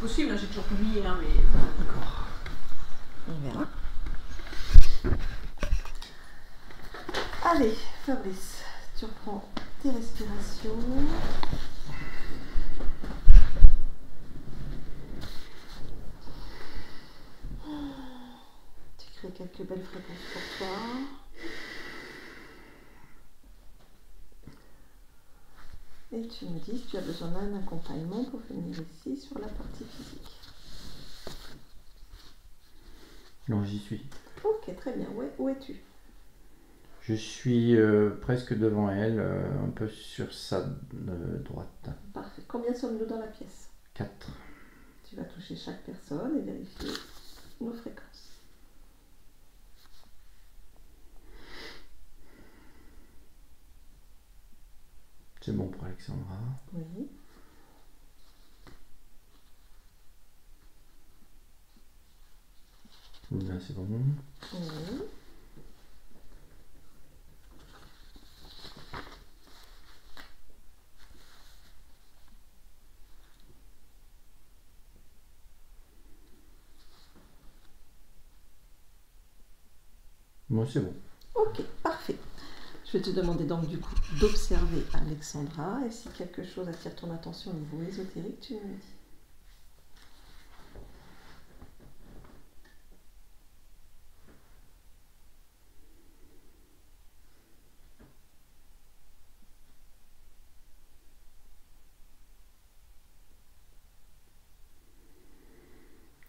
possible, hein, j'ai toujours oublié, hein, mais... D'accord. On verra. Allez, Fabrice, tu reprends tes respirations. Tu crées quelques belles fréquences pour toi. Et tu me dis si tu as besoin d'un accompagnement pour venir ici sur la partie physique. Non, j'y suis. Ok, très bien. Où es-tu? Je suis presque devant elle, un peu sur sa droite. Parfait. Combien sommes-nous dans la pièce? 4. Tu vas toucher chaque personne et vérifier nos fréquences. C'est bon pour Alexandra. Oui. Là, c'est bon. Oui. Moi, c'est bon. Ok, parfait. Je vais te demander donc du coup d'observer Alexandra et si quelque chose attire ton attention au niveau ésotérique, tu me le dis.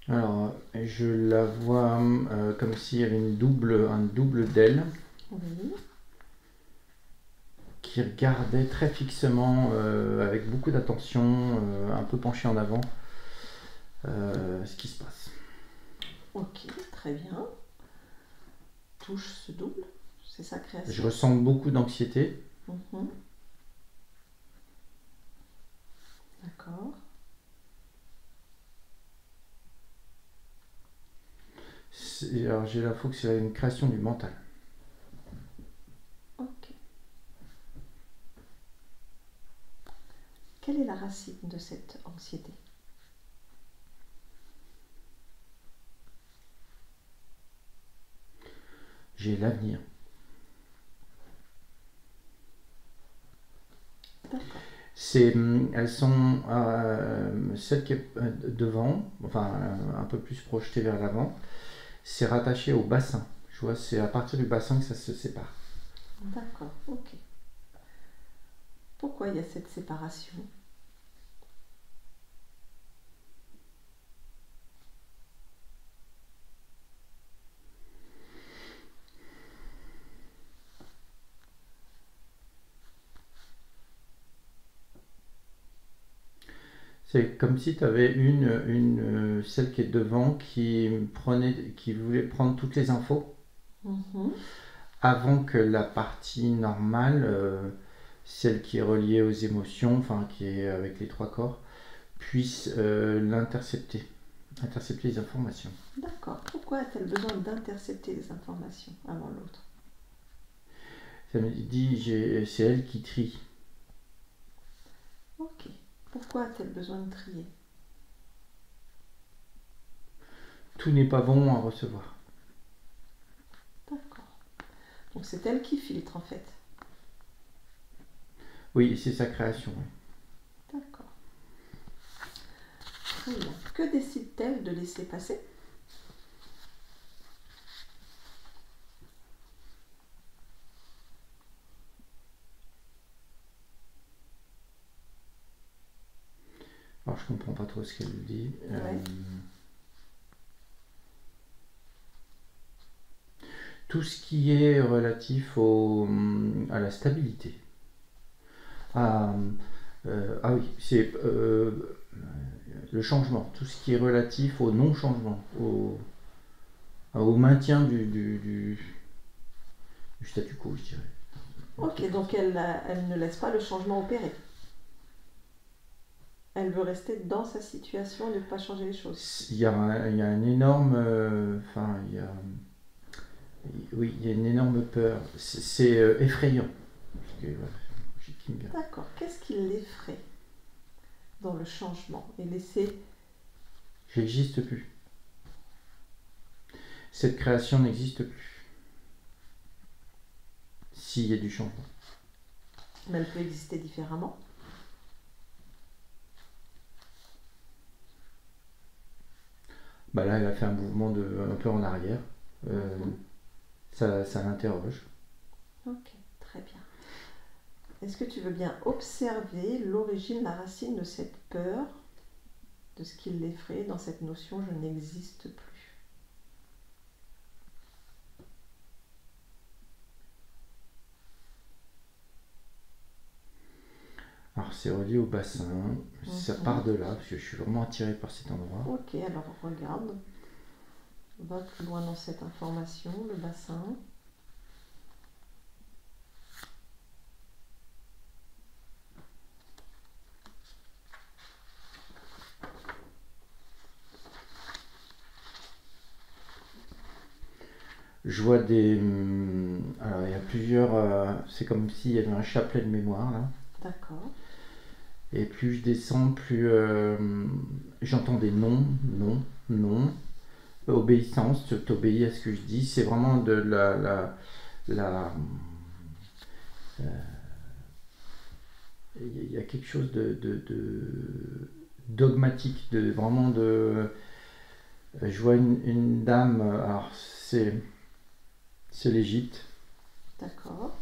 Alors, je la vois comme s'il y avait un double d'elle Oui. qui regardait très fixement, avec beaucoup d'attention, un peu penché en avant, ce qui se passe. Ok, très bien. Touche ce double, c'est sa création. Je ressens beaucoup d'anxiété. Mhm. D'accord. Alors, j'ai l'info que c'est une création du mental. Ok. Quelle est la racine de cette anxiété? J'ai l'avenir. D'accord. Elles sont celle qui est devant, enfin un peu plus projetée vers l'avant, c'est rattaché au bassin. Je vois, c'est à partir du bassin que ça se sépare. D'accord, ok. Pourquoi il y a cette séparation? C'est comme si tu avais celle qui est devant qui voulait prendre toutes les infos Mhm. avant que la partie normale, celle qui est reliée aux émotions, enfin qui est avec les 3 corps, puisse intercepter les informations. D'accord. Pourquoi a-t-elle besoin d'intercepter les informations avant l'autre? Ça me dit, c'est elle qui trie. Ok. Pourquoi a-t-elle besoin de trier? Tout n'est pas bon à recevoir. D'accord. Donc c'est elle qui filtre en fait. Oui, c'est sa création. D'accord. Très bien. Que décide-t-elle de laisser passer? Alors je comprends pas trop ce qu'elle dit. Ouais. Tout ce qui est relatif à la stabilité. Ah oui, c'est le changement. Tout ce qui est relatif au non-changement, au maintien du statu quo, je dirais. Ok, donc elle ne laisse pas le changement opérer. Elle veut rester dans sa situation et ne pas changer les choses. Il y a un énorme... oui, il y a une énorme peur. C'est effrayant. D'accord. Qu'est-ce qui l'effraie dans le changement et laisser J'existe plus. Cette création n'existe plus. S'il y a du changement. Mais elle peut exister différemment. Bah là, elle a fait un mouvement un peu en arrière. Ça l'interroge. Ok, très bien. Est-ce que tu veux bien observer l'origine, la racine de cette peur, de ce qui l'effraie dans cette notion je n'existe plus? Alors c'est relié au bassin, ça part de là, parce que je suis vraiment attiré par cet endroit. Ok, alors regarde. Va plus loin dans cette information, le bassin. Je vois des... Alors il y a plusieurs... c'est comme s'il y avait un chapelet de mémoire là. D'accord. Et plus je descends, plus j'entends des non, non, non. Obéissance, tu t'obéis à ce que je dis. C'est vraiment de il y a quelque chose de dogmatique, vraiment de... Je vois une dame, alors c'est l'Égypte. D'accord.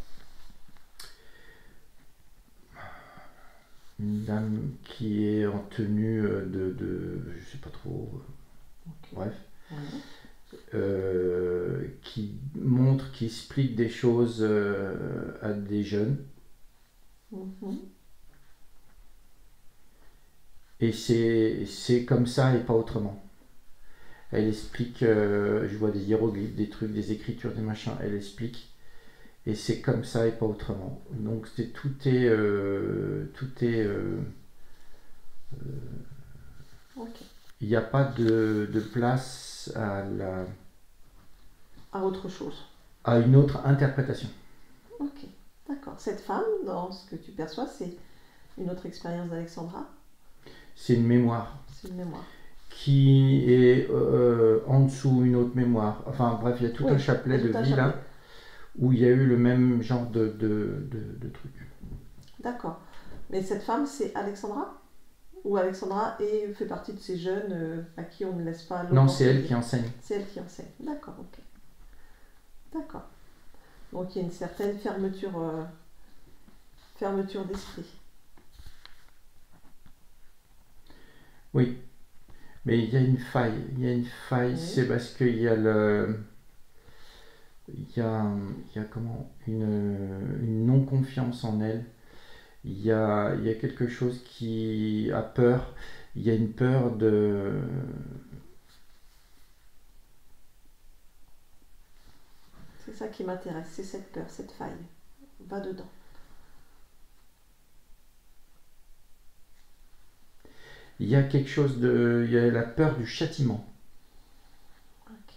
Une dame qui est en tenue je sais pas trop, Okay. bref, Ouais. qui montre, qui explique des choses à des jeunes. Et c'est comme ça et pas autrement. Elle explique, je vois des hiéroglyphes, des trucs, des écritures, des machins, elle explique. Et c'est comme ça et pas autrement. Donc tout est Okay. il n'y a pas de place à autre chose. À une autre interprétation. Ok, d'accord. Cette femme, dans ce que tu perçois, c'est une autre expérience d'Alexandra? C'est une mémoire. C'est une mémoire. Qui est en dessous une autre mémoire. Enfin bref, il y a tout un chapelet de vie là, où il y a eu le même genre de truc. D'accord. Mais cette femme, c'est Alexandra? Ou Alexandra fait partie de ces jeunes à qui on ne laisse pas l'opportunité? Non, c'est elle qui enseigne. C'est elle qui enseigne. D'accord, ok. D'accord. Donc il y a une certaine fermeture d'esprit. Oui. Mais il y a une faille. Il y a une faille, oui. C'est parce qu'il y a il y a comment une non-confiance en elle. Il y a quelque chose qui a peur. Il y a une peur de... C'est ça qui m'intéresse, c'est cette peur, cette faille. Va dedans. Il y a quelque chose de... Il y a la peur du châtiment. Ok.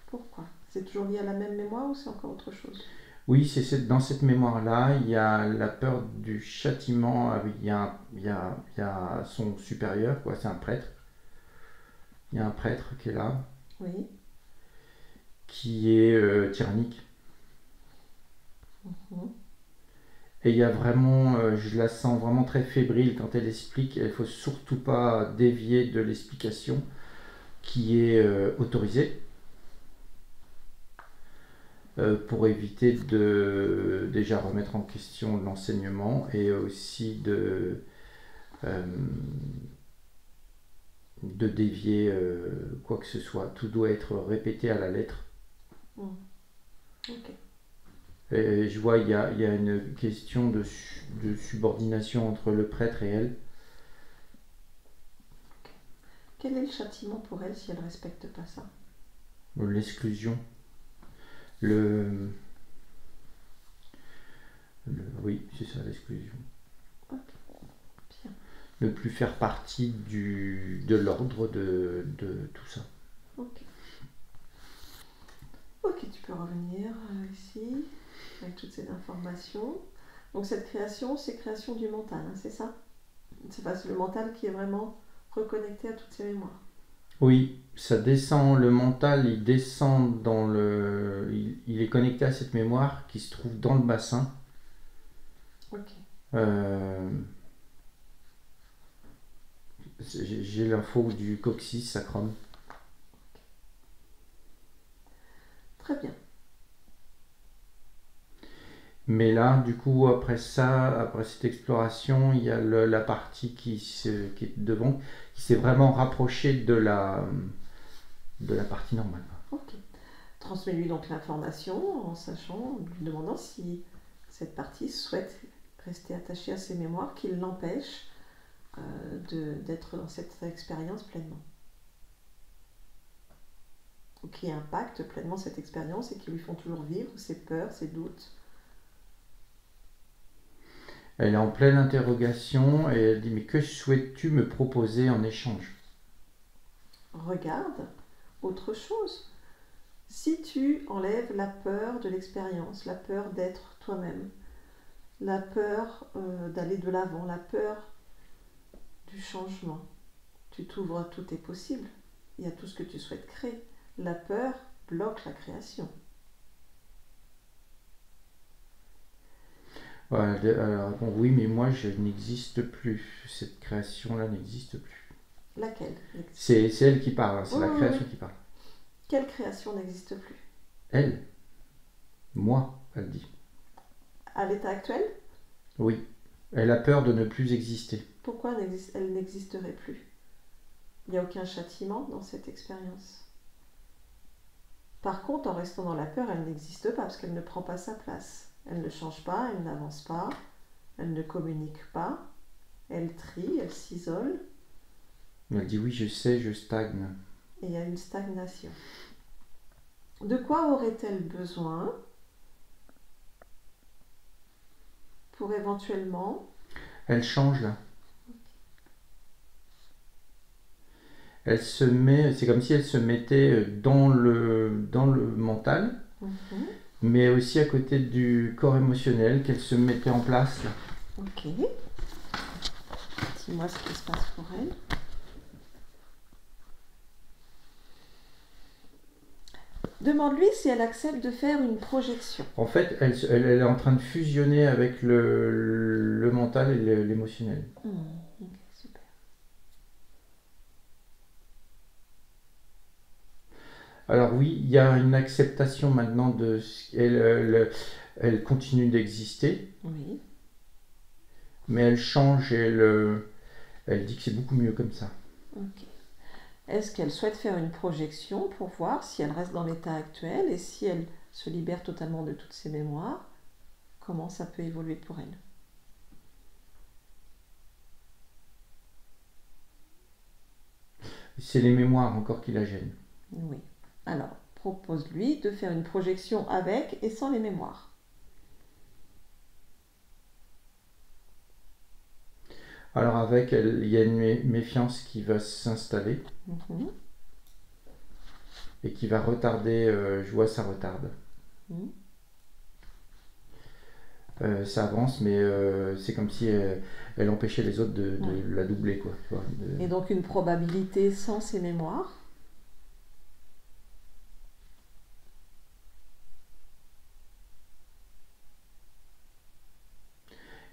Pourquoi? C'est toujours lié à la même mémoire ou c'est encore autre chose? Oui, c'est dans cette mémoire-là, il y a la peur du châtiment. Il y a son supérieur, quoi, c'est un prêtre. Il y a un prêtre qui est là. Oui. Qui est tyrannique. Et il y a vraiment, je la sens vraiment très fébrile quand elle explique. Il ne faut surtout pas dévier de l'explication qui est autorisée. Pour éviter de déjà remettre en question l'enseignement et aussi de dévier quoi que ce soit. Tout doit être répété à la lettre. Okay. Et je vois il y a une question de subordination entre le prêtre et elle. Quel est le châtiment pour elle si elle ne respecte pas ça? L'exclusion. Oui, c'est ça, l'exclusion. Okay. Bien. Ne plus faire partie de l'ordre de tout ça. Ok. Ok, tu peux revenir ici avec toutes ces informations. Donc cette création, c'est création du mental, hein, c'est ça? C'est le mental qui est vraiment reconnecter à toutes ces mémoires. Oui, ça descend, le mental, il descend dans le... il est connecté à cette mémoire qui se trouve dans le bassin. Ok. Euh, j'ai l'info du coccyx sacrum. Très bien. Mais là, du coup, après ça, après cette exploration, il y a la partie qui est devant, qui s'est vraiment rapprochée de la partie normale. Ok. Transmets-lui donc l'information en sachant, en lui demandant si cette partie souhaite rester attachée à ses mémoires qui l'empêchent d'être dans cette expérience pleinement. Ou qui impactent pleinement cette expérience et qui lui font toujours vivre ses peurs, ses doutes. Elle est en pleine interrogation et elle dit mais que souhaites-tu me proposer en échange? Regarde autre chose. Si tu enlèves la peur de l'expérience, la peur d'être toi-même, la peur d'aller de l'avant, la peur du changement, tu t'ouvres à tout est possible, il y a tout ce que tu souhaites créer. La peur bloque la création. Voilà, alors, bon, oui, mais moi je n'existe plus. Cette création-là n'existe plus. Laquelle? C'est elle qui parle, hein, c'est Oui, la oui, création oui. qui parle. Quelle création n'existe plus? Elle, moi, elle dit. À l'état actuel? Oui, elle a peur de ne plus exister. Pourquoi elle n'existerait plus? Il n'y a aucun châtiment dans cette expérience. Par contre, en restant dans la peur, elle n'existe pas parce qu'elle ne prend pas sa place. Elle ne change pas, elle n'avance pas, elle ne communique pas, elle trie, elle s'isole Elle dit oui, je sais, je stagne. et il y a une stagnation. De quoi aurait-elle besoin pour éventuellement... Elle change là. Elle se met, c'est comme si elle se mettait dans le mental, mais aussi à côté du corps émotionnel, qu'elle se mettait en place là. Ok. Dis-moi ce qui se passe pour elle. Demande-lui si elle accepte de faire une projection. En fait, elle est en train de fusionner avec le mental et l'émotionnel. Ok, super. Alors oui, il y a une acceptation maintenant de... Elle continue d'exister, Oui. mais elle change et elle dit que c'est beaucoup mieux comme ça. Ok. Est-ce qu'elle souhaite faire une projection pour voir si elle reste dans l'état actuel et si elle se libère totalement de toutes ses mémoires, comment ça peut évoluer pour elle? C'est les mémoires encore qui la gênent. Oui. Alors, propose-lui de faire une projection avec et sans les mémoires. Alors avec, il y a une méfiance qui va s'installer et qui va retarder, je vois ça retarde. Ça avance, mais c'est comme si elle empêchait les autres de la doubler, quoi. Tu vois, Et donc une probabilité sans ces mémoires?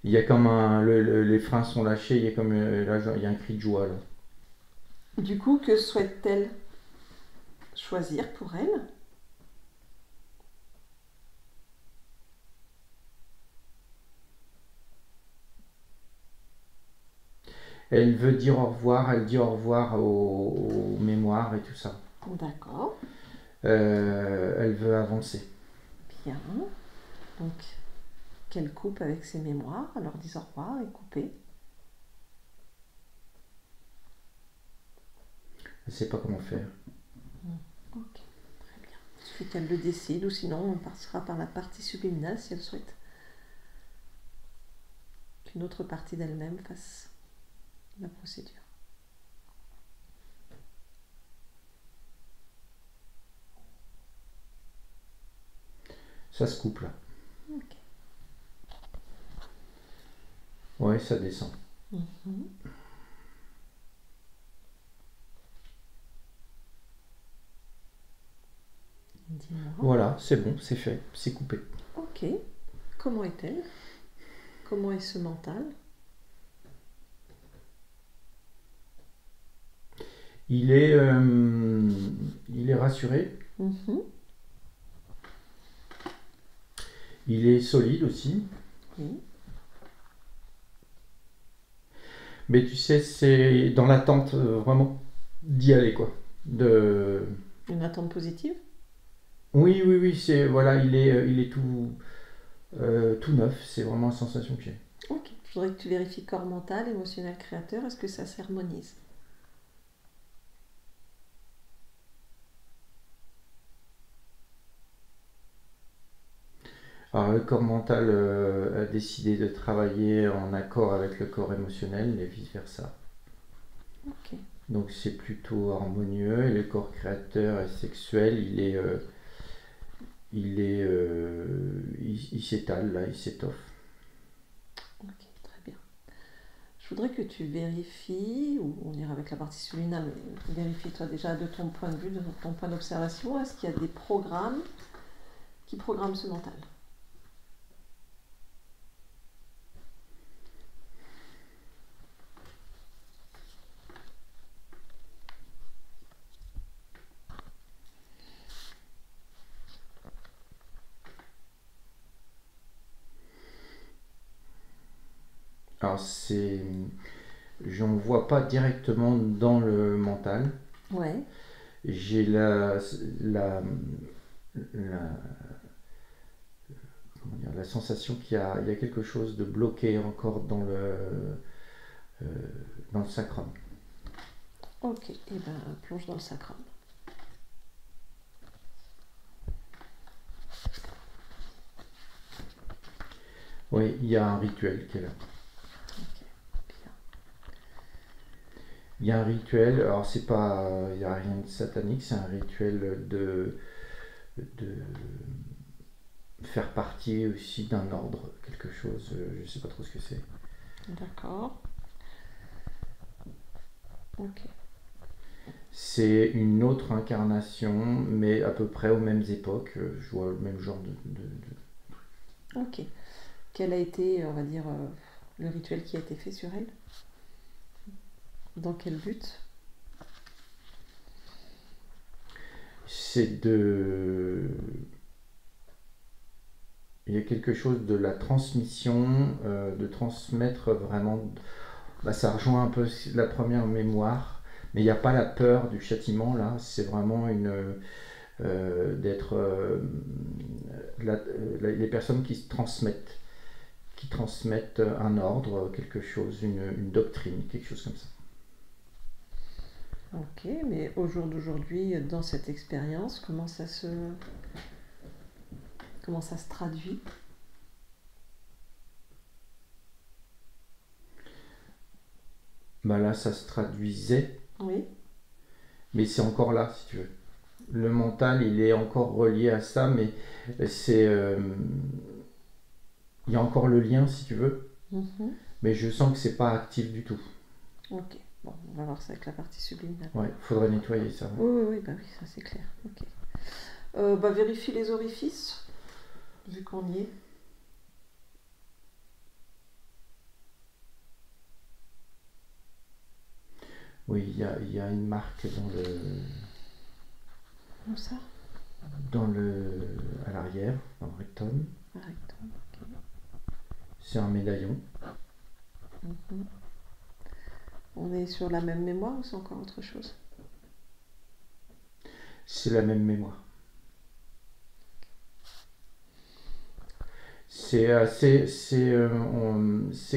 Il y a comme les freins sont lâchés, il y a comme là, il y a un cri de joie là. Du coup, que souhaite-t-elle choisir pour elle? Elle veut dire au revoir, elle dit au revoir aux mémoires et tout ça. D'accord. Elle veut avancer. Bien. Donc, qu'elle coupe avec ses mémoires, elle leur dit au revoir et couper. Elle ne sait pas comment faire. Ok, très bien. Il suffit qu'elle le décide ou sinon on passera par la partie subliminale si elle souhaite qu'une autre partie d'elle-même fasse la procédure. Ça se coupe là. Ok. Ouais, ça descend. Dis-moi. Voilà, c'est bon, c'est fait, c'est coupé. Ok. Comment est-elle? Comment est ce mental? Il est, il est rassuré, Mhm. il est solide aussi. Oui. Mais tu sais, c'est dans l'attente vraiment d'y aller, quoi. De... Une attente positive? Oui, oui, oui, c'est voilà, il est tout neuf. C'est vraiment la sensation que j'ai. Ok. Je voudrais que tu vérifies corps mental, émotionnel, créateur. Est-ce que ça s'harmonise? Alors, le corps mental a décidé de travailler en accord avec le corps émotionnel et vice versa. Ok. Donc c'est plutôt harmonieux. Et le corps créateur et sexuel, il s'étale là, il s'étoffe. Ok, très bien. Je voudrais que tu vérifies, ou on ira avec la partie subliminale, mais vérifie toi déjà de ton point de vue, de ton point d'observation, est-ce qu'il y a des programmes qui programment ce mental? Alors j'en vois pas directement dans le mental. Ouais. J'ai la, comment dire, la sensation il y a quelque chose de bloqué encore euh, dans le sacrum. Ok, et ben plonge dans le sacrum. Oui, il y a un rituel qui est là. Ok, bien. Il y a un rituel, alors c'est pas, il n'y a rien de satanique, c'est un rituel de faire partie aussi d'un ordre, quelque chose, je sais pas trop ce que c'est. D'accord. Ok. C'est une autre incarnation, mais à peu près aux mêmes époques, je vois le même genre Ok. Quel a été, on va dire, le rituel qui a été fait sur elle? Dans quel but? C'est de... Il y a quelque chose de la transmission, de transmettre vraiment... Bah, ça rejoint un peu la première mémoire, mais il n'y a pas la peur du châtiment là, c'est vraiment d'être les personnes qui transmettent un ordre, quelque chose, une doctrine, quelque chose comme ça. Ok, mais au jour d'aujourd'hui, dans cette expérience, comment ça se traduit? Bah là, ça se traduisait, Oui. mais c'est encore là, si tu veux. Le mental, il est encore relié à ça, mais c'est, il y a encore le lien, si tu veux, Mhm. mais je sens que c'est pas actif du tout. Ok. Bon, on va voir ça avec la partie subliminale. Ouais, faudrait nettoyer ça. Oui, oui, oui, bah oui, ça c'est clair. Ok. Bah, vérifie les orifices, vu qu'on y est. Oui, il y a une marque Comme ça? à l'arrière, dans le rectum. Un rectum, ok. C'est un médaillon. Mhm. On est sur la même mémoire ou c'est encore autre chose? C'est la même mémoire. C'est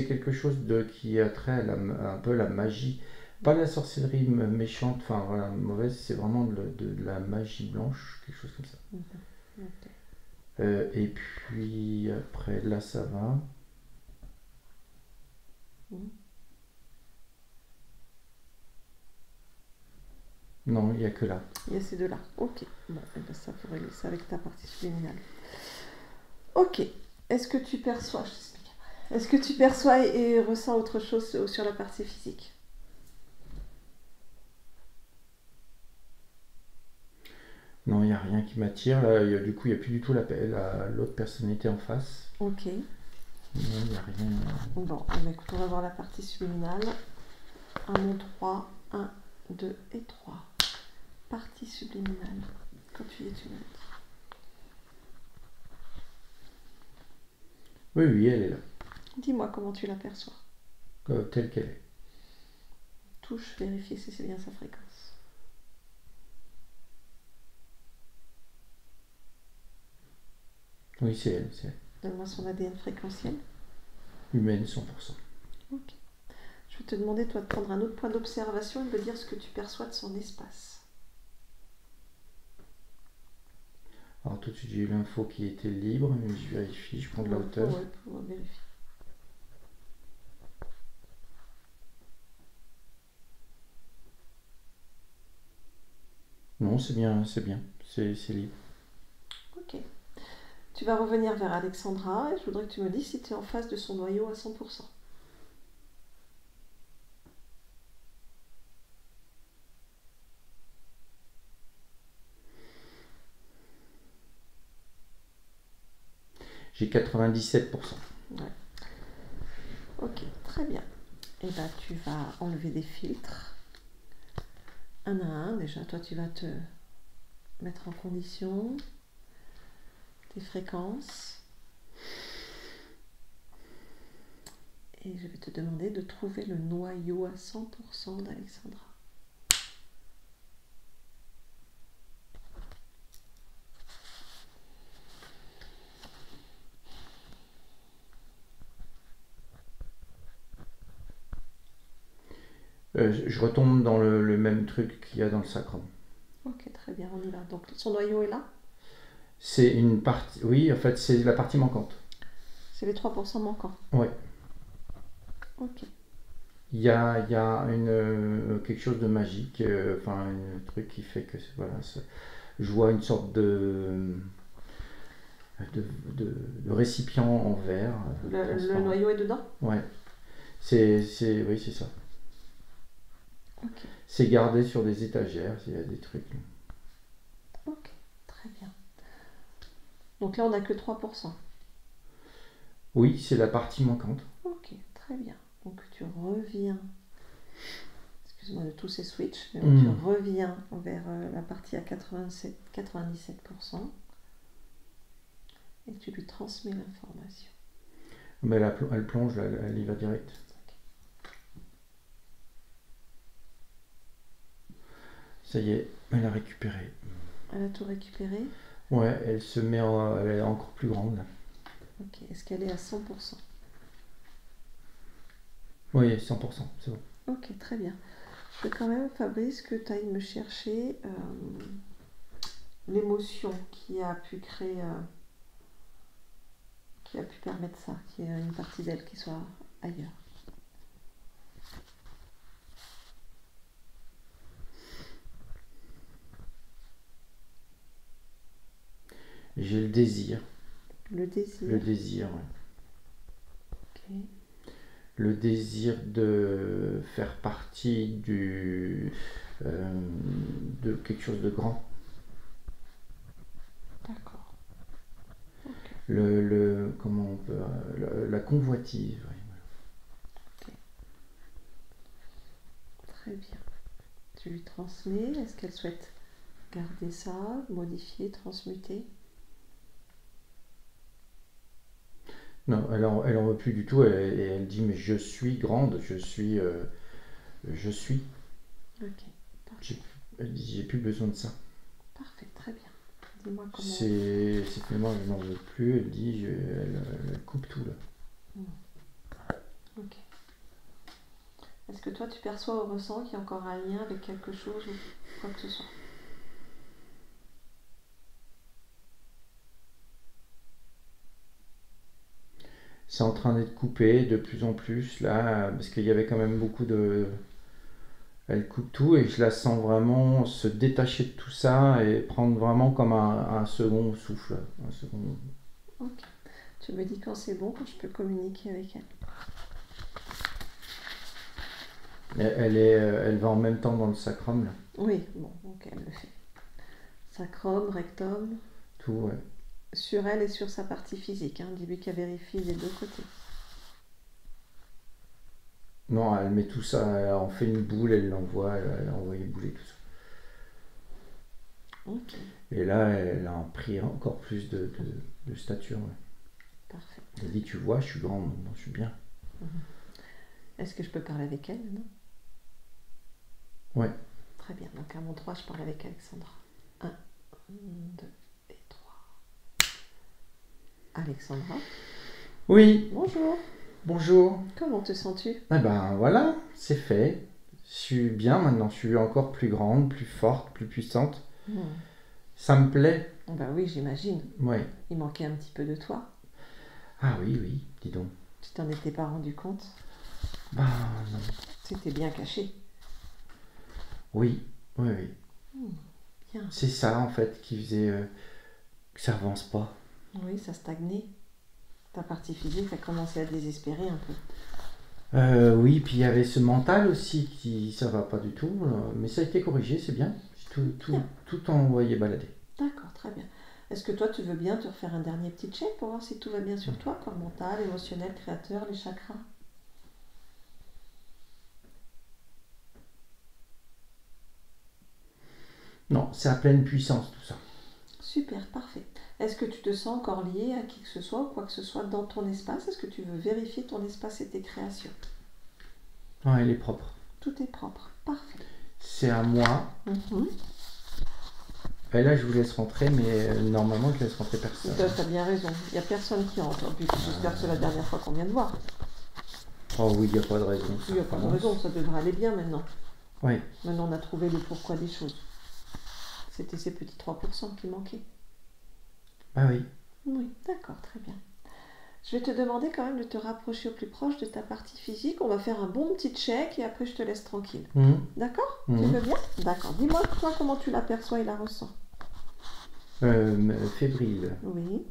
quelque chose qui a trait à un peu la magie. Pas la sorcellerie méchante, enfin voilà, mauvaise, c'est vraiment de la magie blanche, quelque chose comme ça. Mhm. Ok. Et puis après, là ça va. Mhm. Non, il n'y a que là. Il y a ces deux-là. Ok. Bon, eh ben, ça faut régler ça avec ta partie subliminale. Ok. Est-ce que tu perçois, je t'explique après. Est-ce que tu perçois et ressens autre chose sur la partie physique? Non, il n'y a rien qui m'attire. Là, du coup, il n'y a plus du tout l'autre personnalité en face. Ok. Non, il n'y a rien. Bon, écoute, on va voir la partie subliminale. 1, mon 3, 1, 2 et 3. Partie subliminale. Quand tu y es, tu me dis. Oui, oui, elle est là. Dis-moi comment tu l'aperçois. Telle qu'elle est. Touche, vérifier si c'est bien sa fréquence. Oui, c'est elle. Donne-moi son ADN fréquentiel. Humaine, 100%. Ok. Je vais te demander, toi, de prendre un autre point d'observation et de me dire ce que tu perçois de son espace. Alors tout de suite, j'ai eu l'info qui était libre, mais je vérifie, je prends de la hauteur. Ouais, pour vérifier. Non, c'est bien, c'est libre. Ok. Tu vas revenir vers Alexandra et je voudrais que tu me dises si tu es en face de son noyau à 100%. J'ai 97%. Ouais. Ok, très bien. Et bien, tu vas enlever des filtres. Un à un. Déjà, toi, tu vas te mettre en condition. Tes fréquences. Et je vais te demander de trouver le noyau à 100% d'Alexandra. Je retombe dans le même truc qu'il y a dans le sacrum. Ok, très bien, on y va. Donc, son noyau est là? C'est une partie. Oui, en fait, c'est la partie manquante. C'est les 3% manquants. Oui. Ok. Il y a quelque chose de magique, enfin, un truc qui fait que voilà, je vois une sorte de récipient en verre. Le noyau est dedans? Ouais. Oui, c'est ça. Ok. C'est gardé sur des étagères, il y a des trucs. Ok, très bien. Donc là, on n'a que 3%. Oui, c'est la partie manquante. Ok, très bien. Donc tu reviens, excuse-moi de tous ces switches, mais tu reviens vers la partie à 97% et tu lui transmets l'information. Mais elle plonge, elle y va direct. Ça y est, elle a récupéré. Elle a tout récupéré? Ouais, elle est encore plus grande. Ok, est-ce qu'elle est à 100%? Oui, 100%, c'est bon. Ok, très bien. Je veux quand même, Fabrice, que tu ailles me chercher l'émotion qui a pu créer, qui a pu permettre ça, qu'il y ait une partie d'elle qui soit ailleurs. J'ai le désir. Le désir. Le désir, ouais. Ok. Le désir de faire partie de quelque chose de grand. D'accord. Ok. Comment on peut, la convoitise. Ouais. Ok. Très bien. Tu lui transmets. Est-ce qu'elle souhaite garder ça, modifier, transmuter? Non, elle en veut plus du tout. Et elle dit mais je suis grande, je suis. Ok. Parfait. Elle dit j'ai plus besoin de ça. Parfait, très bien. Dis-moi comment. C'est finalement elle n'en veut plus. Elle dit elle coupe tout là. Ok. Est-ce que toi tu perçois ou ressens qu'il y a encore un lien avec quelque chose ou quoi que ce soit? C'est en train d'être coupé de plus en plus là, parce qu'il y avait quand même beaucoup de. Elle coupe tout et je la sens vraiment se détacher de tout ça et prendre vraiment comme un second souffle. Un second... Ok. Tu me dis quand c'est bon, quand je peux communiquer avec elle. Elle va en même temps dans le sacrum là. Oui, bon, ok, elle le fait. Sacrum, rectum, tout, ouais. sur elle et sur sa partie physique. Hein. Dis-lui qu'elle vérifie les deux côtés. Non, elle met tout ça, elle en fait une boule, elle l'envoie, elle a envoyé bouler tout ça. Ok, Et là, elle a pris encore plus de stature. Ouais. parfait. Elle dit, tu vois, je suis grande maintenant, je suis bien. Est-ce que je peux parler avec elle maintenant? Ouais. Très bien. Donc à mon 3, je parle avec Alexandra. 1, 2 et 3. Alexandra, Oui, bonjour. bonjour. Comment te sens-tu? Eh ben voilà, c'est fait. Je suis bien maintenant, je suis encore plus grande, plus forte, plus puissante. Ça me plaît. Ben oui, j'imagine. Ouais. Il manquait un petit peu de toi. Ah oui, oui, dis donc. Tu t'en étais pas rendu compte? Bah non. C'était bien caché. Oui, oui, oui. Bien. C'est ça en fait qui faisait que ça avance pas. Oui, ça stagnait. Ta partie physique a commencé à désespérer un peu. Oui, puis il y avait ce mental aussi qui ça va pas du tout, mais ça a été corrigé, c'est bien. J'ai tout envoyé balader. D'accord, très bien. Est-ce que toi, tu veux bien te refaire un dernier petit check pour voir si tout va bien sur toi, corps mental, émotionnel, créateur, les chakras? Non, c'est à pleine puissance tout ça. Super, parfait. Est-ce que tu te sens encore lié à qui que ce soit ou quoi que ce soit dans ton espace? Est-ce que tu veux vérifier ton espace et tes créations? Non, elle est propre. Tout est propre, parfait. C'est à moi. Et là, je vous laisse rentrer, mais normalement, je laisse rentrer personne. Tu as bien raison. Il n'y a personne qui entre. J'espère que c'est la dernière fois qu'on vient de voir. Oh oui, il n'y a pas de raison. Il n'y a pas de raison, ça devrait aller bien maintenant. Oui. Maintenant, on a trouvé le pourquoi des choses. C'était ces petits 3% qui manquaient. Ah oui. Oui, d'accord, très bien. Je vais te demander quand même de te rapprocher au plus proche de ta partie physique. On va faire un bon petit check et après je te laisse tranquille. D'accord? Tu veux bien? D'accord. Dis-moi toi comment tu l'aperçois et la ressens. Fébrile. Oui.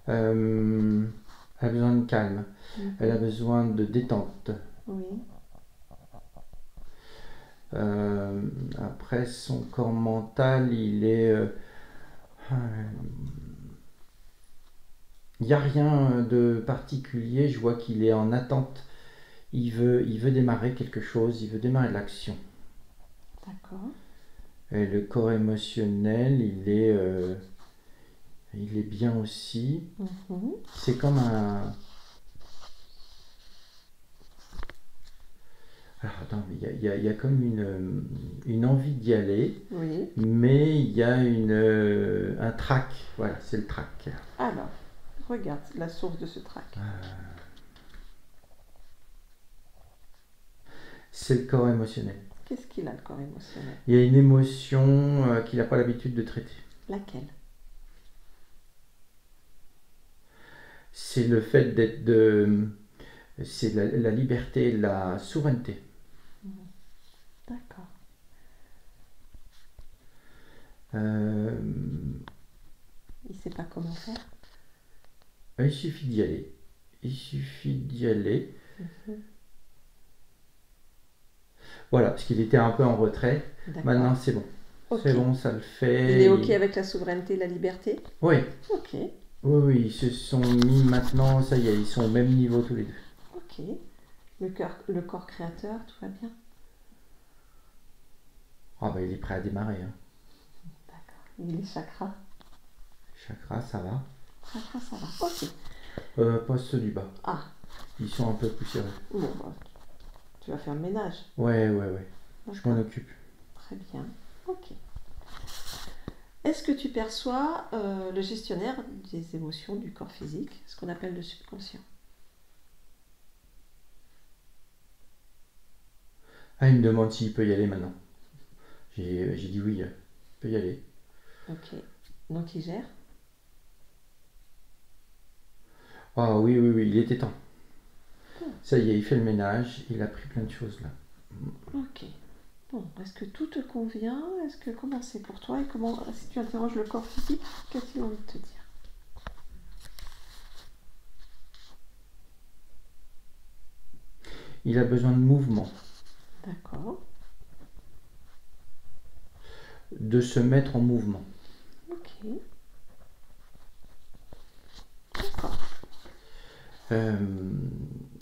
Elle a besoin de calme. Elle a besoin de détente. Oui. Après, son corps mental, il est... il n'y a rien de particulier. Je vois qu'il est en attente. Il veut démarrer quelque chose. Il veut démarrer de l'action. D'accord. Et le corps émotionnel, il est bien aussi. C'est comme un... Alors, attends, il y a comme une envie d'y aller, Oui. mais il y a un trac. Voilà, c'est le trac. Alors, regarde la source de ce trac. C'est le corps émotionnel. Qu'est-ce qu'il a, le corps émotionnel? Il y a une émotion qu'il n'a pas l'habitude de traiter. Laquelle? C'est le fait d'être c'est la liberté, la souveraineté. D'accord. Il ne sait pas comment faire? Il suffit d'y aller. Il suffit d'y aller. Voilà, parce qu'il était un peu en retrait. Maintenant, c'est bon. Okay. C'est bon, ça le fait. Il est OK avec la souveraineté et la liberté? Oui. OK. Oui, ils se sont mis maintenant, ça y est, ils sont au même niveau tous les deux. OK. Le corps créateur, tout va bien? Ah bah il est prêt à démarrer. Hein. D'accord. Et les chakras? Chakras, ça va. Chakras, ça va. OK. Pas ceux du bas. Ah. Ils sont un peu poussiéreux. Bon, bah, tu vas faire le ménage. Ouais. Je m'en occupe. Très bien. OK. Est-ce que tu perçois le gestionnaire des émotions du corps physique, ce qu'on appelle le subconscient? Ah, il me demande s'il peut y aller maintenant. J'ai dit oui, il peut y aller. Ok. Donc il gère? Ah oui, il était temps. Ça y est, il fait le ménage, il a pris plein de choses là. Ok. Bon, est-ce que tout te convient? Comment c'est pour toi? Et comment, si tu interroges le corps physique, qu'est-ce qu'il a envie de te dire? Il a besoin de mouvement. D'accord. de se mettre en mouvement. Ok. D'accord.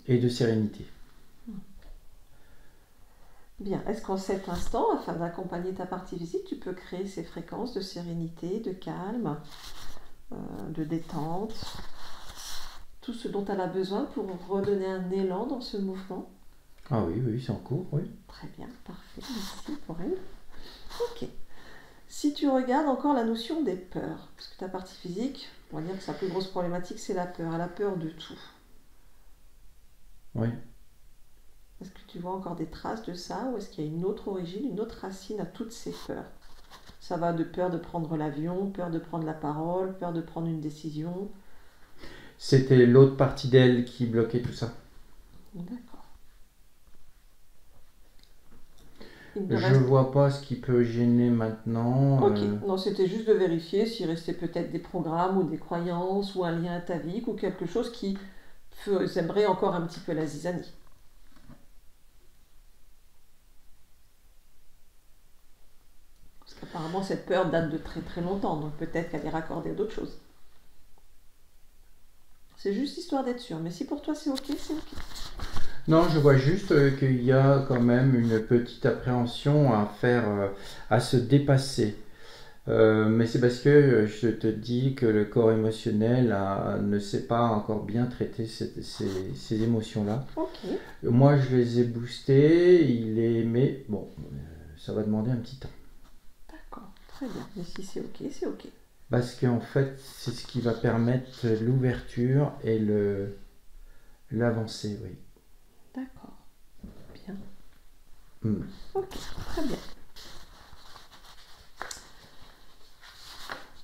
Et de sérénité. Bien. Est-ce qu'en cet instant, afin d'accompagner ta partie physique, tu peux créer ces fréquences de sérénité, de calme, de détente, tout ce dont elle a besoin pour redonner un élan dans ce mouvement? Ah oui, oui, c'est en cours, oui. Très bien, parfait, merci pour elle. Ok. Si tu regardes encore la notion des peurs, parce que ta partie physique, on va dire que sa plus grosse problématique, c'est la peur. Elle a peur de tout. Oui. Est-ce que tu vois encore des traces de ça, ou est-ce qu'il y a une autre origine, une autre racine à toutes ces peurs? Ça va de peur de prendre l'avion, peur de prendre la parole, peur de prendre une décision. C'était l'autre partie d'elle qui bloquait tout ça. D'accord. Il ne Je reste... vois pas ce qui peut gêner maintenant. Ok, non, c'était juste de vérifier s'il restait peut-être des programmes ou des croyances ou un lien atavique ou quelque chose qui sèmerait encore un petit peu la zizanie. Parce qu'apparemment, cette peur date de très très longtemps, donc peut-être qu'elle est raccordée à d'autres choses. C'est juste histoire d'être sûr, mais si pour toi c'est ok, c'est ok. Non, je vois juste qu'il y a quand même une petite appréhension à faire, à se dépasser. Mais c'est parce que je te dis que le corps émotionnel ne sait pas encore bien traiter ces émotions-là. Ok, Moi, je les ai boostés, mais bon, ça va demander un petit temps. d'accord, très bien. Mais si c'est ok, c'est ok. Parce qu'en fait, c'est ce qui va permettre l'ouverture et l'avancée, oui. D'accord, bien. Hmm. Ok, très bien.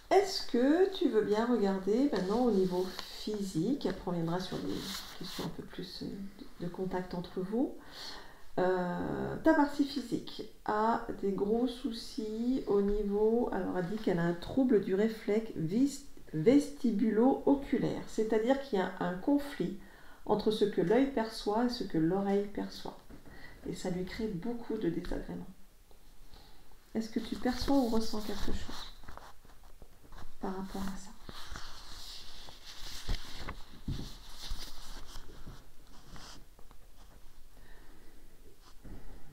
Est-ce que tu veux bien regarder maintenant au niveau physique, après on viendra sur des questions un peu plus de contact entre vous. Ta partie physique a des gros soucis au niveau, alors elle dit qu'elle a un trouble du réflexe vestibulo-oculaire, c'est-à-dire qu'il y a un conflit entre ce que l'œil perçoit et ce que l'oreille perçoit. Et ça lui crée beaucoup de désagréments. Est-ce que tu perçois ou ressens quelque chose par rapport à ça?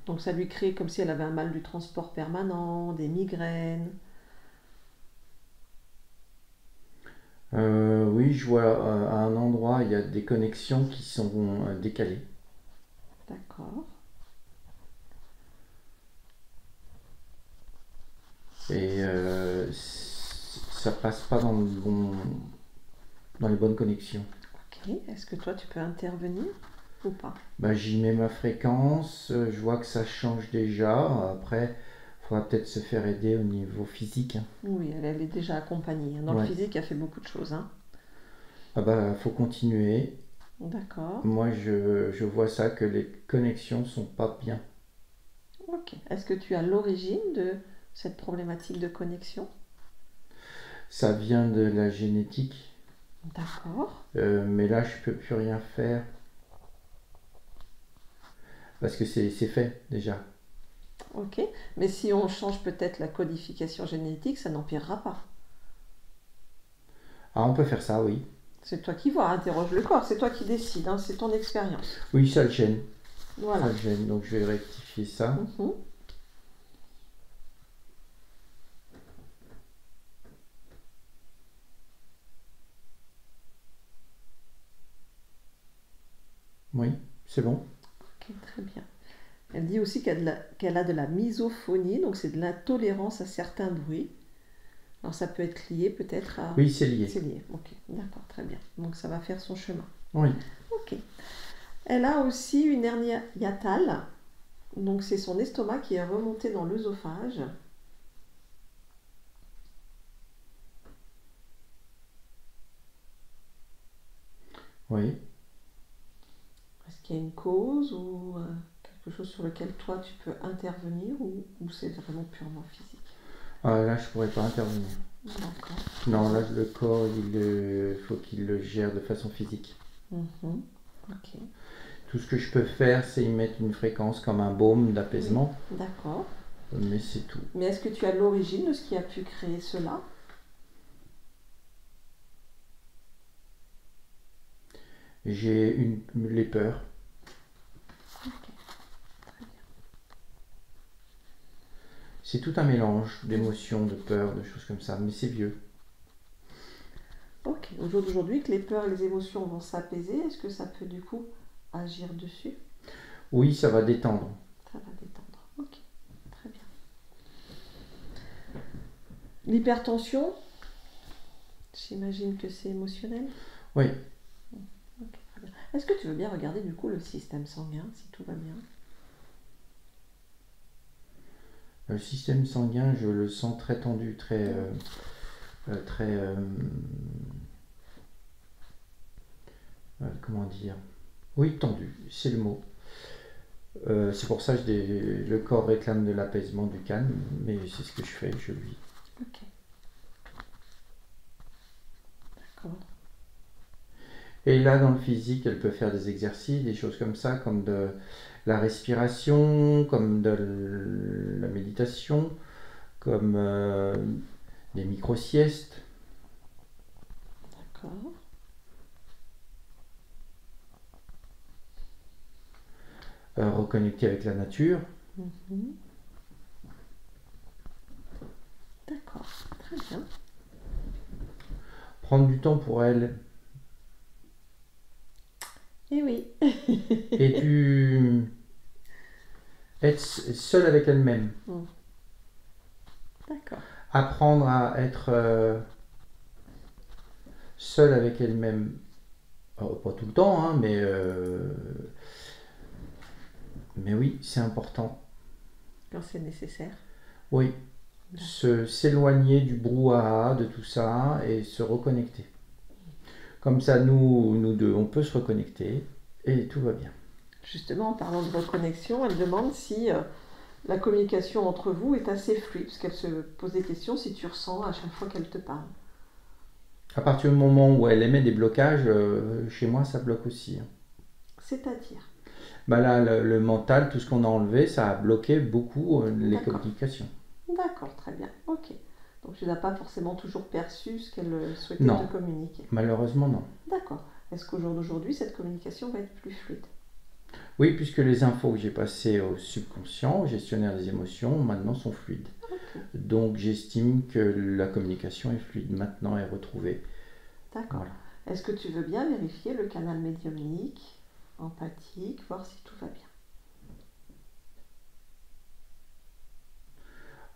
Donc ça lui crée comme si elle avait un mal du transport permanent, des migraines. Oui, je vois à un endroit, il y a des connexions qui sont décalées. D'accord. Et ça passe pas dans les bonnes connexions. Ok. Est-ce que toi tu peux intervenir ou pas? Bah, j'y mets ma fréquence, je vois que ça change déjà. Après, il faudra peut-être se faire aider au niveau physique, hein. Oui, elle est déjà accompagnée. Dans le Ouais. physique, elle fait beaucoup de choses, hein. Ah bah, faut continuer. D'accord. Moi, je vois ça, que les connexions sont pas bien. Ok. Est-ce que tu as l'origine de cette problématique de connexion? Ça vient de la génétique, D'accord. mais là, je peux plus rien faire parce que c'est fait déjà. Ok. Mais si on change peut-être la codification génétique, ça n'empirera pas. Ah, on peut faire ça, oui. C'est toi qui vois, interroge le corps, c'est toi qui décides, hein, c'est ton expérience. Oui, ça le gêne. Voilà. Ça le gêne, donc je vais rectifier ça. Mhm. Oui, c'est bon. Ok, très bien. Elle dit aussi qu'elle a de la misophonie, donc c'est de l'intolérance à certains bruits. Alors ça peut être lié peut-être à... Oui, c'est lié. C'est lié, ok, d'accord, très bien. Donc ça va faire son chemin. Oui. Ok. Elle a aussi une hernie hiatale, donc c'est son estomac qui est remonté dans l'œsophage. Oui. Est-ce qu'il y a une cause ou quelque chose sur lequel toi tu peux intervenir ou c'est vraiment purement physique? Ah, là, je pourrais pas intervenir. D'accord. Non, là, le corps, il faut qu'il le gère de façon physique. Mhm. Ok. Tout ce que je peux faire, c'est y mettre une fréquence comme un baume d'apaisement. D'accord. mais c'est tout. Mais est-ce que tu as l'origine de ce qui a pu créer cela? J'ai les peurs. Ok, très bien. C'est tout un mélange d'émotions, de peurs, de choses comme ça, mais c'est vieux. Ok, au jour d'aujourd'hui, que les peurs et les émotions vont s'apaiser, est-ce que ça peut du coup agir dessus? Oui, ça va détendre. Ça va détendre. Ok, très bien. L'hypertension, j'imagine que c'est émotionnel. Oui, Ok, très bien. Est-ce que tu veux bien regarder du coup le système sanguin, si tout va bien? le système sanguin, je le sens très tendu, très, comment dire? Oui, tendu, c'est le mot. C'est pour ça que le corps réclame de l'apaisement, du calme, mais c'est ce que je fais, je le vis. Ok, d'accord. Et là, dans le physique, elle peut faire des exercices, des choses comme ça, comme de la respiration, comme de la méditation, comme des micro-siestes, D'accord. reconnecter avec la nature. Mhm. D'accord, très bien. Prendre du temps pour elle. Et oui. Et puis être seule avec elle-même. D'accord. Apprendre à être seule avec elle-même. Alors, pas tout le temps, hein, mais oui, c'est important. Quand c'est nécessaire. Oui, s'éloigner du brouhaha, de tout ça, et se reconnecter. Comme ça, nous deux, on peut se reconnecter, et tout va bien. Justement, en parlant de reconnexion, elle demande si la communication entre vous est assez fluide, parce qu'elle se pose des questions si tu ressens à chaque fois qu'elle te parle. À partir du moment où elle émet des blocages, chez moi, ça bloque aussi, hein. C'est-à-dire? Bah là, le mental, tout ce qu'on a enlevé, ça a bloqué beaucoup les D'accord. communications. D'accord, très bien. Ok. Donc tu n'as pas forcément toujours perçu ce qu'elle souhaitait Non, te communiquer. malheureusement non. D'accord. Est-ce qu'au jour d'aujourd'hui, cette communication va être plus fluide? Oui, puisque les infos que j'ai passées au subconscient, au gestionnaire des émotions, maintenant sont fluides. Ok. Donc j'estime que la communication est fluide maintenant et retrouvée. D'accord. Voilà. Est-ce que tu veux bien vérifier le canal médiumnique, empathique, voir si tout va bien?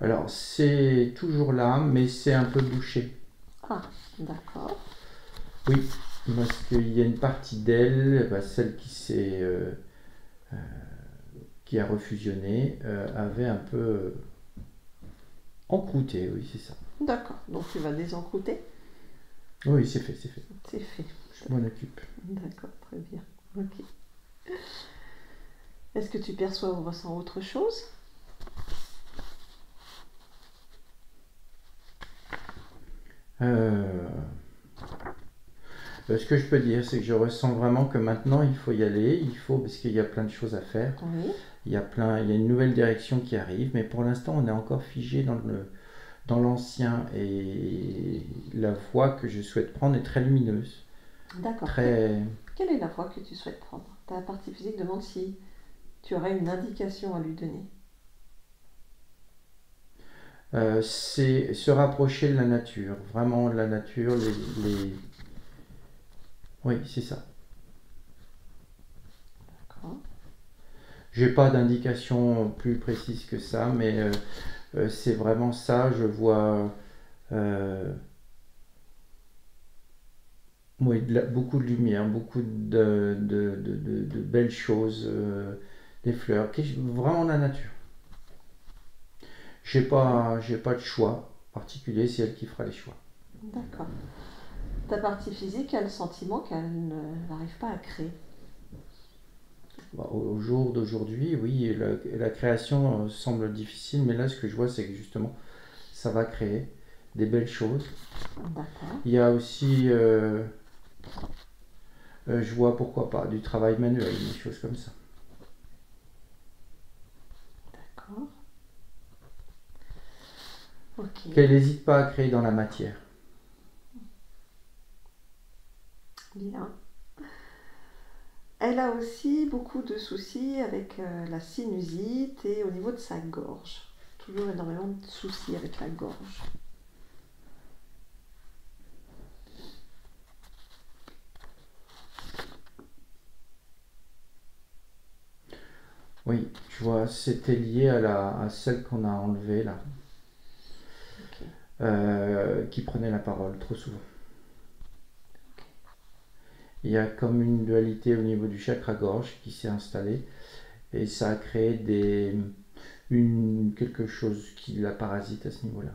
Alors c'est toujours là, mais c'est un peu bouché. Ah, d'accord. Oui, parce qu'il y a une partie d'elle, celle qui a refusionné, avait un peu encrouté, oui c'est ça. D'accord. Donc tu vas désencrouter? Oui, c'est fait, c'est fait. C'est fait. Je m'en occupe. D'accord, très bien. Ok. Est-ce que tu perçois ou ressens autre chose? Euh, ce que je peux dire, c'est que je ressens vraiment que maintenant il faut y aller, parce qu'il y a plein de choses à faire. Oui. Il y a une nouvelle direction qui arrive, mais pour l'instant on est encore figé dans l'ancien, et la voie que je souhaite prendre est très lumineuse. D'accord. Très... Quelle est la voie que tu souhaites prendre? Ta partie physique demande si tu aurais une indication à lui donner. c'est se rapprocher de la nature, vraiment la nature, Oui, c'est ça. D'accord. J'ai pas d'indication plus précise que ça, mais c'est vraiment ça. Je vois oui, beaucoup de lumière, beaucoup de belles choses, des fleurs, vraiment la nature. J'ai pas de choix particulier, c'est elle qui fera les choix. D'accord. Ta partie physique a le sentiment qu'elle n'arrive pas à créer. Au jour d'aujourd'hui, oui, la création semble difficile, mais là, ce que je vois, c'est que justement, ça va créer des belles choses. D'accord. Il y a aussi, je vois pourquoi pas, du travail manuel, des choses comme ça. D'accord. Ok, qu'elle n'hésite pas à créer dans la matière. bien. Elle a aussi beaucoup de soucis avec la sinusite et au niveau de sa gorge. Toujours énormément de soucis avec la gorge. Oui, tu vois, c'était lié à celle qu'on a enlevée là, Ok, qui prenait la parole trop souvent. Il y a comme une dualité au niveau du chakra-gorge qui s'est installée et ça a créé quelque chose qui la parasite à ce niveau-là.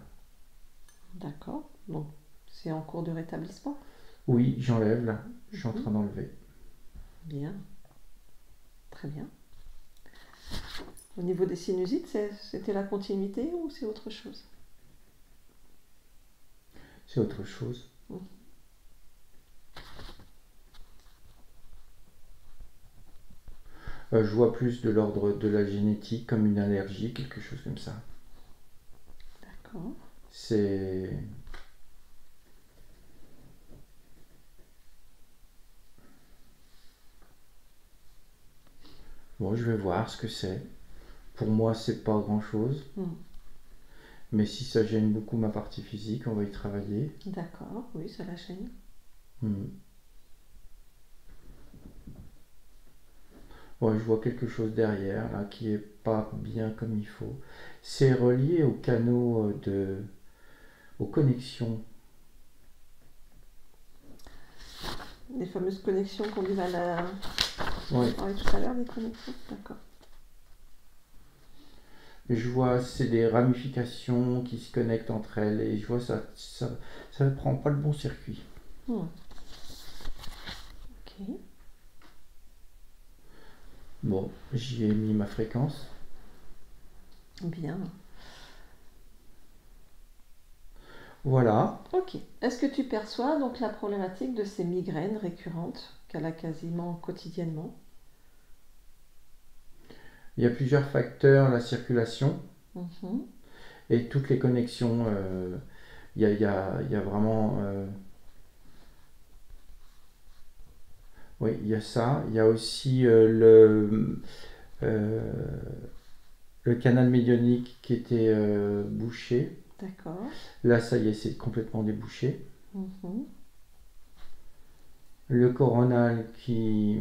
d'accord. Donc, c'est en cours de rétablissement. Oui, j'enlève là, je suis en Mhm. train d'enlever. Bien, très bien. Au niveau des sinusites, c'était la continuité ou c'est autre chose? C'est autre chose. Mhm. Je vois plus de l'ordre de la génétique, comme une allergie, quelque chose comme ça. D'accord. C'est... Bon, je vais voir ce que c'est. Pour moi, c'est pas grand-chose. Mhm. Mais si ça gêne beaucoup ma partie physique, on va y travailler. D'accord, oui, ça la gêne. Hmm. Ouais, je vois quelque chose derrière, là, qui est pas bien comme il faut. C'est relié aux canaux aux connexions. Les fameuses connexions qu'on dit à la... Ouais. On parlait tout à l'heure des connexions, d'accord. Je vois, c'est des ramifications qui se connectent entre elles et je vois ça ne prend pas le bon circuit. Hmm. Ok, Bon, j'y ai mis ma fréquence. bien. Voilà. Ok. Est-ce que tu perçois donc la problématique de ces migraines récurrentes qu'elle a quasiment quotidiennement? Il y a plusieurs facteurs, la circulation Mhm. et toutes les connexions. Il y a vraiment... oui, il y a ça. Il y a aussi euh, le canal médionique qui était bouché. D'accord. Là, ça y est, c'est complètement débouché. Mhm. Le coronal qui...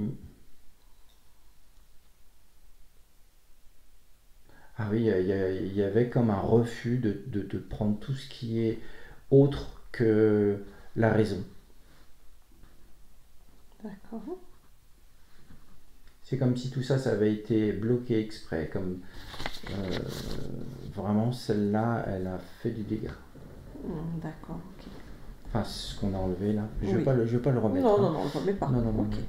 Ah oui, il y avait comme un refus de prendre tout ce qui est autre que la raison. D'accord. C'est comme si tout ça, ça avait été bloqué exprès. Comme euh, vraiment, celle-là, elle a fait du dégât. D'accord, ok. Enfin, c'est ce qu'on a enlevé là. Je ne Oui. vais pas le remettre. Non, Hein. non, non, on ne remet pas. Non, non, non, Ok. non.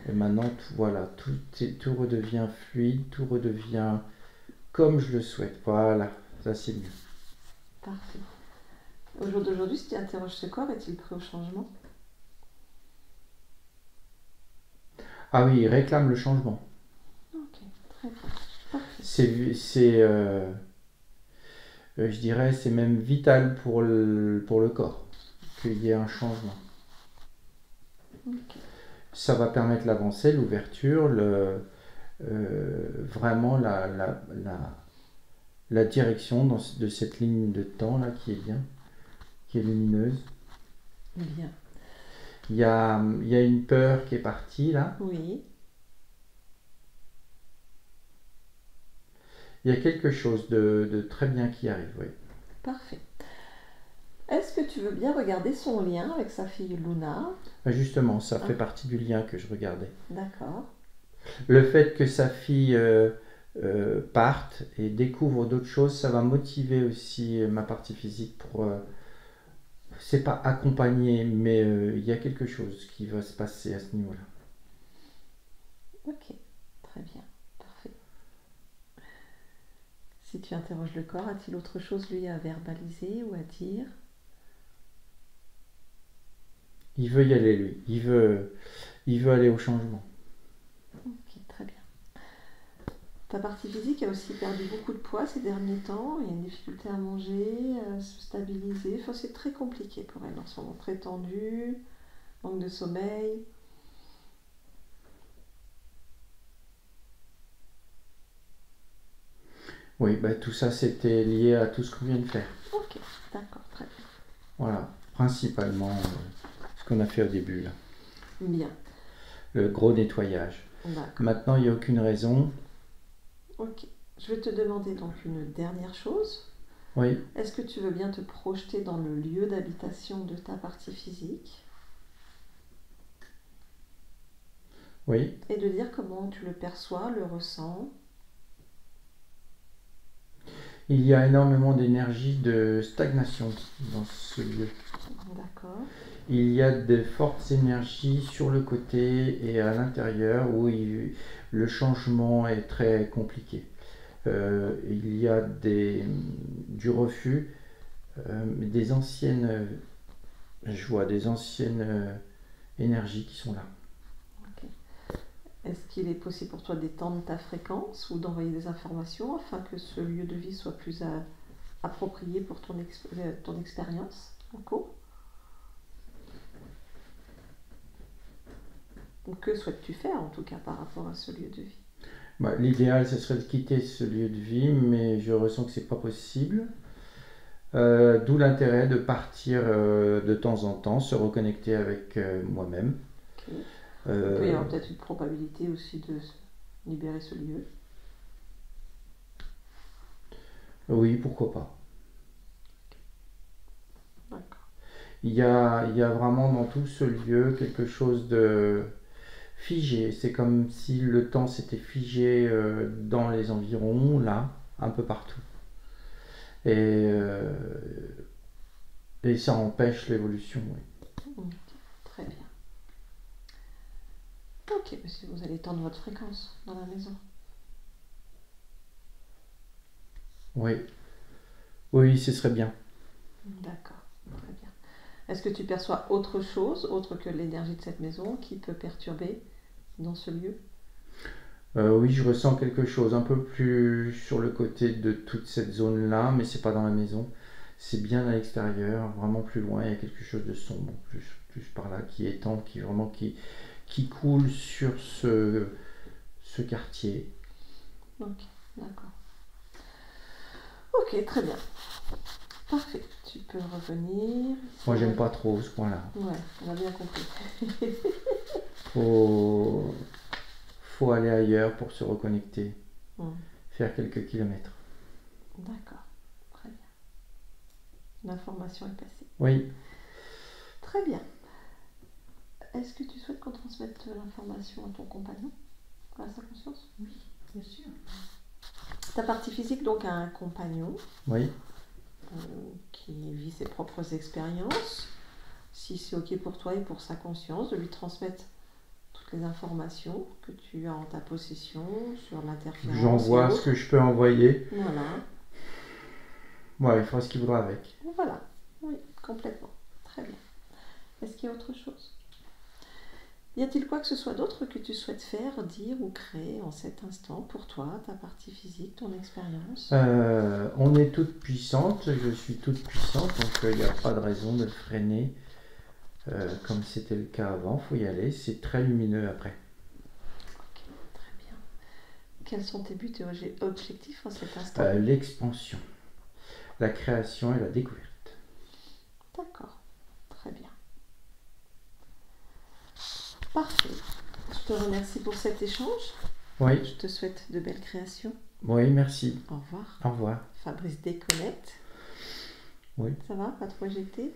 Et maintenant, voilà, tout redevient fluide, tout redevient comme je le souhaite. Voilà, ça c'est mieux. Parfait. Au jour d'aujourd'hui, si tu interroges ce corps, est-il prêt au changement? Ah oui, il réclame le changement. Ok, très bien. Parfait. Je dirais, c'est même vital pour le corps qu'il y ait un changement. Ok. Ça va permettre l'avancée, l'ouverture, vraiment la direction de cette ligne de temps là qui est bien, qui est lumineuse. Bien. Il y a une peur qui est partie là. Oui. Il y a quelque chose de très bien qui arrive, oui. Parfait. Est-ce que tu veux bien regarder son lien avec sa fille Luna? Justement, ça Ah. fait partie du lien que je regardais. D'accord. Le fait que sa fille parte et découvre d'autres choses, ça va motiver aussi ma partie physique pour... c'est pas accompagner, mais il y a quelque chose qui va se passer à ce niveau-là. Ok, très bien. Parfait. Si tu interroges le corps, a-t-il autre chose lui à verbaliser ou à dire? Il veut y aller, lui. Il veut aller au changement. Ok, très bien. Ta partie physique a aussi perdu beaucoup de poids ces derniers temps. Il y a une difficulté à manger, à se stabiliser. Enfin, c'est très compliqué pour elle en ce moment. Très tendue, manque de sommeil. Oui, bah, tout ça, c'était lié à tout ce qu'on vient de faire. Ok, d'accord, très bien. Voilà, principalement ce qu'on a fait au début, là. Bien, Le gros nettoyage. d'accord. Maintenant, il n'y a aucune raison. Ok. Je vais te demander donc une dernière chose. Oui, Est-ce que tu veux bien te projeter dans le lieu d'habitation de ta partie physique oui. et de dire comment tu le perçois, le ressens? Il y a énormément d'énergie de stagnation dans ce lieu. D'accord. Il y a de fortes énergies sur le côté et à l'intérieur où le changement est très compliqué. Il y a du refus, des anciennes, je vois des anciennes énergies qui sont là. Ok. Est-ce qu'il est possible pour toi d'étendre ta fréquence ou d'envoyer des informations afin que ce lieu de vie soit plus approprié pour ton expérience en cours? Ou que souhaites-tu faire en tout cas par rapport à ce lieu de vie? Bah, l'idéal, ce serait de quitter ce lieu de vie, mais je ressens que c'est pas possible. D'où l'intérêt de partir de temps en temps, se reconnecter avec moi-même. Ok. Il peut y avoir peut-être une probabilité aussi de libérer ce lieu. Oui, pourquoi pas. D'accord. Il y a vraiment dans tout ce lieu quelque chose de figé. C'est comme si le temps s'était figé dans les environs, là, un peu partout. Et, et ça empêche l'évolution. Oui. Ok, très bien. Ok, parce que vous allez tendre votre fréquence dans la maison. Oui, oui, ce serait bien. D'accord, très bien. Est-ce que tu perçois autre chose, autre que l'énergie de cette maison, qui peut perturber dans ce lieu? Oui, je ressens quelque chose un peu plus sur le côté de toute cette zone-là, mais c'est pas dans la maison. C'est bien à l'extérieur, vraiment plus loin. Il y a quelque chose de sombre, juste par là, qui étend, qui coule sur ce quartier. Ok, d'accord. Ok, très bien. Parfait. Tu peux revenir. Moi, j'aime pas trop ce coin-là. Ouais, on a bien compris. Faut aller ailleurs pour se reconnecter, Hmm, faire quelques kilomètres. d'accord, très bien. L'information est passée. Oui, Très bien. Est-ce que tu souhaites qu'on transmette l'information à ton compagnon, à sa conscience? Oui, bien sûr. Ta partie physique donc a un compagnon oui, qui vit ses propres expériences. Si c'est ok pour toi et pour sa conscience, de lui transmettre toutes les informations que tu as en ta possession sur l'interférence. j'envoie et ce autres. que je peux envoyer. Voilà, Ouais, il fera ce qu'il voudra avec. voilà, oui, complètement. Très bien. Est-ce qu'il y a autre chose? Y a-t-il quoi que ce soit d'autre que tu souhaites faire, dire ou créer en cet instant pour toi, ta partie physique, ton expérience? On est toute puissante, je suis toute puissante, donc il n'y a pas de raison de freiner comme c'était le cas avant. Faut y aller, c'est très lumineux après. Ok, très bien. Quels sont tes buts et objectifs en cet instant? L'expansion, la création et la découverte. D'accord, très bien. Parfait. Je te remercie pour cet échange. Oui, Je te souhaite de belles créations. oui, merci. Au revoir. Au revoir. Fabrice déconnecte. Oui. Ça va? Pas trop agité?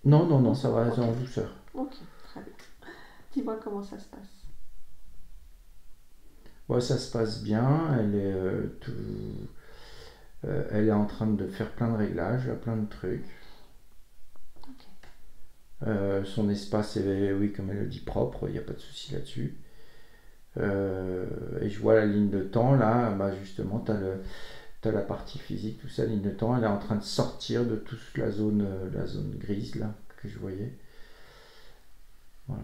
Non, non, non, ça va, Ok. c'est en douceur. Ok, très bien. Dis-moi comment ça se passe. Ouais, ça se passe bien. Elle est en train de faire plein de réglages, plein de trucs. Ok. Son espace est, oui, comme elle le dit, propre, il n'y a pas de souci là-dessus. Et je vois la ligne de temps là, bah justement, t'as la partie physique, tout ça, la ligne de temps, elle est en train de sortir de toute la zone grise là que je voyais. Voilà.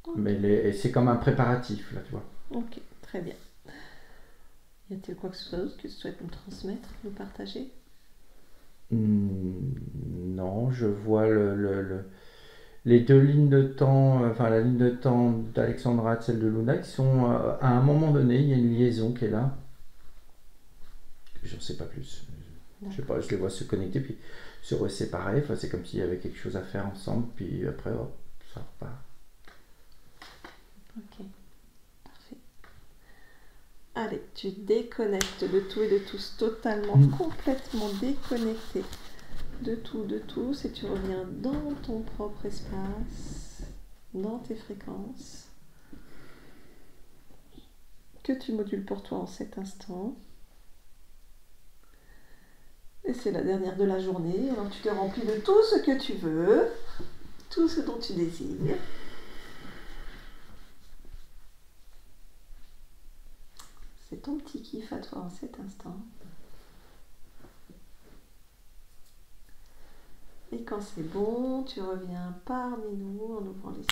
Ok. Mais et c'est comme un préparatif là, tu vois. Ok, très bien. Il Y a-t-il quoi que ce soit d'autre que tu souhaites nous transmettre, nous partager? Non, je vois les deux lignes de temps, enfin la ligne de temps d'Alexandra et celle de Luna, qui sont à un moment donné, il y a une liaison qui est là. J'en sais pas plus. Je sais pas, je les vois se connecter puis se séparer. Enfin, c'est comme s'il y avait quelque chose à faire ensemble, puis après, hop, ça repart. Ok, parfait. Allez, tu déconnectes de tout et de tous, totalement, complètement déconnecté de tous, et tu reviens dans ton propre espace, dans tes fréquences, que tu modules pour toi en cet instant. Et c'est la dernière de la journée, alors tu te remplis de tout ce que tu veux, tout ce dont tu désires. C'est ton petit kiff à toi en cet instant. Et quand c'est bon, tu reviens parmi nous en ouvrant les yeux.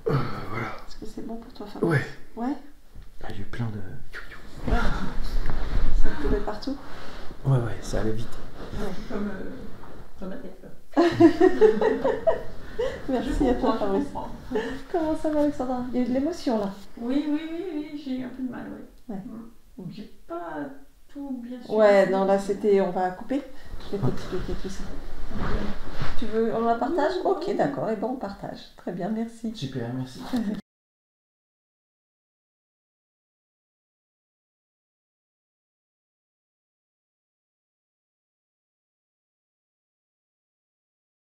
Voilà. Est-ce que c'est bon pour toi, Fabrice? Ouais. Ouais. Ah, j'ai eu plein de... Ça te courait partout? Ouais, ça allait vite. Ouais. Comme la tête. Merci à toi, Fabrice. Comment ça va, Alexandra? Il y a eu de l'émotion là. Oui, j'ai eu un peu de mal, oui. Ouais. J'ai pas tout bien suivi. Ouais, non, là c'était. On va couper. Je vais t'expliquer tout ça. Tu veux. On la partage? Ok, d'accord. Et bon, on partage. Très bien, merci. Super, merci.